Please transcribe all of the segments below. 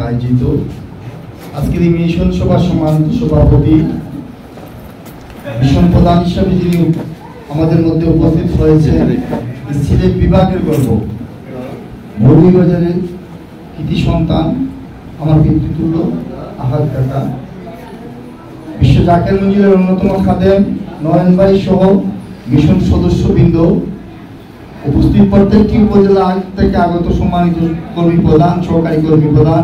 আয়োজিত আজকের এই মিশন সভার সম্মানিত সভাপতি মিশন প্রধান হিসেবে যিনি আমাদের মধ্যে উপস্থিত হয়েছেন, সিলেট বিভাগের গর্ব, মৌলভীবাজারের কৃতি সন্তান, আমার পিতৃতুল্য আহাদ কাকা, বিশ্ব জাকের মঞ্জিলের অন্যতম খাদেম নয়ন ভাই সহ মিশন সদস্যবৃন্দ, উপস্থিত প্রত্যেকটি উপজেলা থেকে আগত সম্মানিত কর্মী প্রধান, সহকারী কর্মী প্রধান,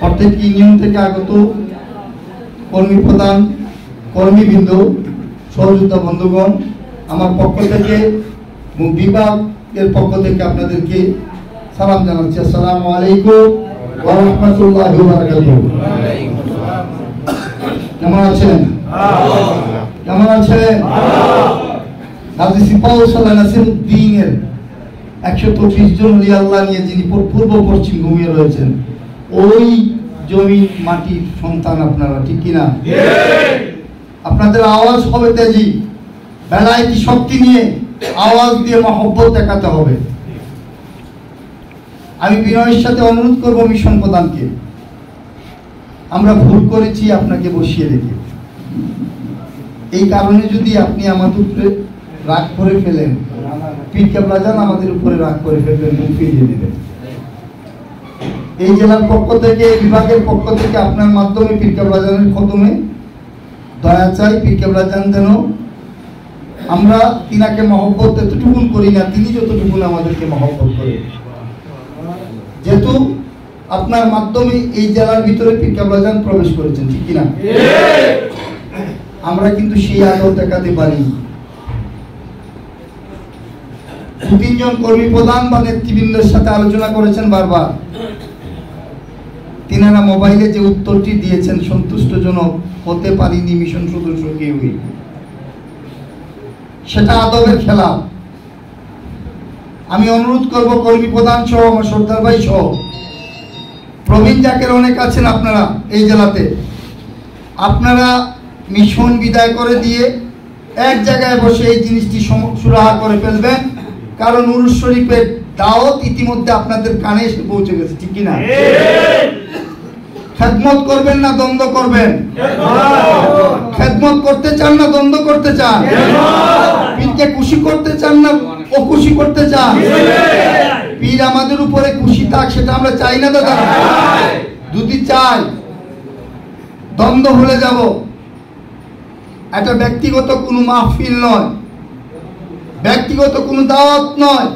প্রত্যেকটি ইউনিয়ন থেকে আগত কর্মী প্রধান, কর্মীবৃন্দ, সহযোদ্ধা বন্ধুগণ, আমার পক্ষ থেকে এবং বিভাগের পক্ষ থেকে আপনাদেরকে সালাম জানাচ্ছি। আসসালামু আলাইকুম ওয়া রাহমাতুল্লাহি ওয়া বারাকাতুহু। কেমন আছেন? কেমন আছেন? গাজী সিপাহসালাহ নাসিরউদ্দিনের 125 জন ওলি আল্লাহ নিয়ে যিনি পূর্ব পশ্চিম ঘুমিয়ে রয়েছেন, ওই জমিন মাটির সন্তান আপনারা, ঠিক কিনা? আপনাদের আওয়াজ হবে তেজি, বেলায়েতি শক্তি নিয়ে আওয়াজ দিয়ে মহব্বত দেখাতে হবে। আমি বিনয়ের সাথে অনুরোধ করব মিশন প্রধানকে, আমরা ভুল করেছি আপনাকে বসিয়ে রেখে, এই কারণে যদি আপনি আমাদের উপরে রাগ করে ফেলেন, পীর কেবলা জান আমাদের উপরে রাগ করে ফেলবেন, মুখ ফিরিয়ে দিবেন। এই জেলার পক্ষ থেকে, বিভাগের পক্ষ থেকে আপনার মাধ্যমে পীর কেবলা জানের খতমে দয়া চাই, পীর কেবলা জান যেন, আমরা তিনাকে মহব্বত এতটুকুন করি না, তিনি যতটুকুন আমাদেরকে মহব্বত করেন। যেহেতু আপনার মাধ্যমে এই জেলার ভিতরে পীর কেবলা জান প্রবেশ করেছেন, ঠিক কিনা? আমরা কিন্তু সেই আদর দেখাতে পারি। 2-3 জন কর্মী প্রধান বা নেতৃবৃন্দের সাথে আলোচনা করেছেন বারবার, তিনারা মোবাইলে যে উত্তরটি দিয়েছেন সন্তুষ্টজনক হতে পারিনি মিশন সদস্য কেউই, সেটা আদবের খেলা। আমি অনুরোধ করব কর্মী প্রধান সহ আমার সর্দার ভাই সহ প্রবীণ জাকের অনেক আছেন আপনারা এই জেলাতে, আপনারা মিশন বিদায় করে দিয়ে এক জায়গায় বসে এই জিনিসটি সুরাহা করে ফেলবেন, কারণ উরুস শরীফের দাওয়াত ইতিমধ্যে আপনাদের কানে এসে পৌঁছে গেছে, ঠিক কিনা? খেদমত করবেন না দ্বন্দ্ব করবেন? খেদমত করতে চান না দ্বন্দ্ব করতে চান? পীরকে খুশি করতে চান না ও খুশি করতে চান? পীর আমাদের উপরে খুশি থাক, সেটা আমরা চাই না দাদা। যদি চাই দ্বন্দ্ব ভুলে যাব। এটা ব্যক্তিগত কোনো মাহফিল নয়, ব্যক্তিগত কোনো দাওয়াত নয়,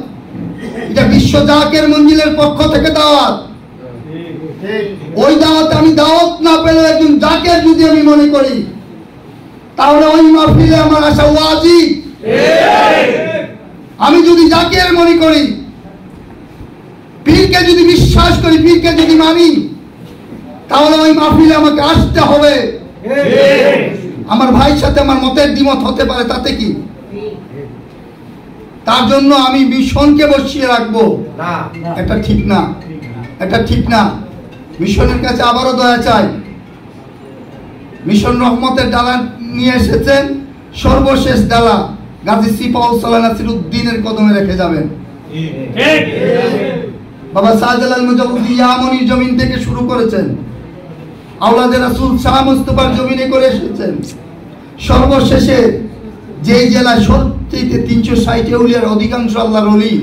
এটা বিশ্ব জাকের মঞ্জিলের পক্ষ থেকে দাওয়াত। ওই দাওয়াতে আমি দাওয়াত না পেলে একজন জাকের যদি আমি মনে করি, তাহলে ওই মাহফিলে আমার আসা ওয়াজিব। আমি যদি জাকের মনে করি, পীরকে যদি বিশ্বাস করি, পীরকে যদি মানি, তাহলে ওই মাহফিলে আমাকে আসতে হবে। আমার ভাইয়ের সাথে আমার মতের দ্বিমত হতে পারে, তাতে কি? তার জন্য আমি মিশনকে বসিয়ে রাখবো, এটা ঠিক না, এটা ঠিক না। মিশনের কাছে আবারও দয়া চাই, মিশন রহমতের ডালা নিয়ে এসেছেন, সর্বশেষ ডালা গাজী সিপাহসালাহ নাসিরউদ্দিনের কদমে রেখে যাবেন। বাবা শাহজালাল মুজাহিদ ইয়ামনির জমিন থেকে শুরু করেছেন, আওলাদে রাসূল শাহ মুস্তাফার জমিনে করে এসেছেন, সর্বশেষে যেই জেলায় সবচেয়ে 360 আউলিয়ার অধিকাংশ আল্লাহর ওলি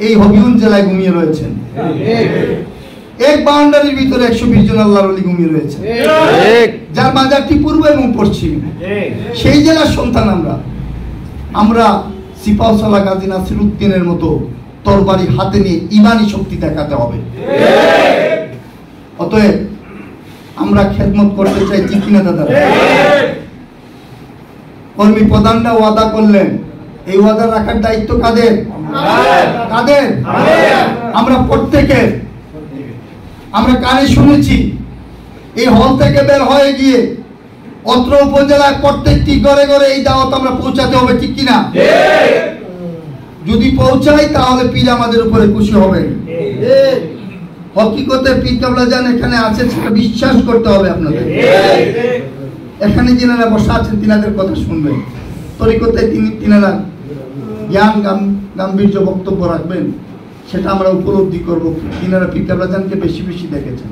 এই হবিগঞ্জ জেলায় ঘুমিয়ে রয়েছেন। এক বাউন্ডারির ভিতরে 120 জন আল্লাহর ওলি ঘুমিয়ে রয়েছে, যার মাজারটি পূর্ব এবং পশ্চিম। সেই জেলার সন্তান আমরা সিপাহসালাহ গাজী নাসিরউদ্দিনের মতো তরবারি হাতে নিয়ে ইমানি শক্তি দেখাতে হবে। অতএব আমরা খেদমত করতে চাই, ঠিক কিনা দাদা? কর্মী প্রধানরা ওয়াদা করলেন, এই ওয়াদা রাখার দায়িত্ব কাদের? কাদের? আমরা প্রত্যেকে, আমরা কানে শুনেছি, এই হল থেকে বের হয়ে গিয়ে অত্র উপজেলায় প্রত্যেকটি ঘরে ঘরে এই দাওয়াত আমরা পৌঁছাতে হবে, ঠিক কিনা? যদি পৌঁছাই তাহলে পীর আমাদের উপরে খুশি হবে। হকিকতে পীর কেবলা জান এখানে আছে, সেটা বিশ্বাস করতে হবে আপনাদের। এখানে যিনারা বসা আছেন তিনাদের কথা শুনবেন, তরিকতে তিনারা জ্ঞান গাম্ভীর্য বক্তব্য রাখবেন, সেটা আমরা উপলব্ধি করব। তিনারা পীর কেবলা জানকে বেশি বেশি দেখেছেন,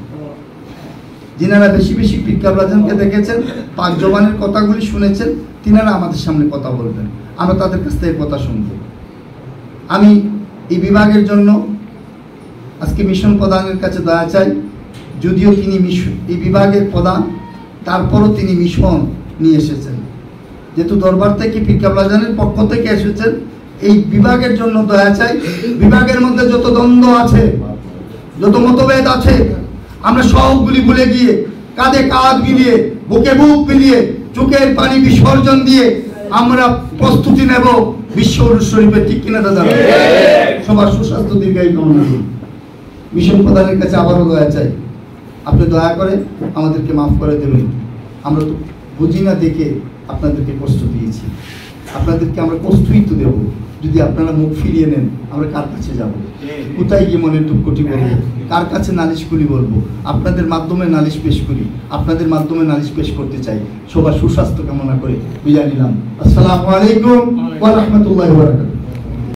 যিনারা বেশি বেশি পীর কেবলা আজমকে দেখেছেন, পাক জবানের কথাগুলি শুনেছেন, তিনারা আমাদের সামনে কথা বলবেন, আমরা তাদের কাছ থেকে কথা শুনব। আমি এই বিভাগের জন্য আজকে মিশন প্রধানের কাছে দয়া চাই। যদিও তিনি এই বিভাগের প্রধান, তারপরও তিনি মিশন নিয়ে এসেছেন। যেহেতু দরবার থেকে পীর কেবলা আজমের পক্ষ থেকে এসেছেন, এই বিভাগের জন্য দয়া চাই। বিভাগের মধ্যে যত দ্বন্দ্ব আছে, যত মতভেদ আছে, আমরা সবগুলি ভুলে গিয়ে কাঁধে কাঁধ মিলিয়ে, বুকে বুক মিলিয়ে, চোখের পানি বিসর্জন দিয়ে আমরা প্রস্তুতি নেব বিশ্ব উরুস শরীফের। ঠিক কিনা দাদা? সবার সুস্বাস্থ্য দীর্ঘায়ু কামনা করি। মিশন প্রধানের কাছে আবারও দয়া চাই, আপনি দয়া করে আমাদেরকে মাফ করে দেবেন। আমরা তো বুঝি না দেখে আপনাদেরকে কষ্ট দিয়েছি, আপনাদেরকে আমরা কষ্টই তো দেবো। যদি আপনারা মুখ ফিরিয়ে নেন, আমরা কার কাছে যাব? কোথায় গিয়ে মনের দুঃখটি বলবো? কার কাছে নালিশগুলি বলবো? আপনাদের মাধ্যমে নালিশ পেশ করি, আপনাদের মাধ্যমে নালিশ পেশ করতে চাই। সবার সুস্বাস্থ্য কামনা করে বিদায় নিলাম। আসসালামু আলাইকুম ওয়া রাহমাতুল্লাহি ওয়া বারাকাতুহু।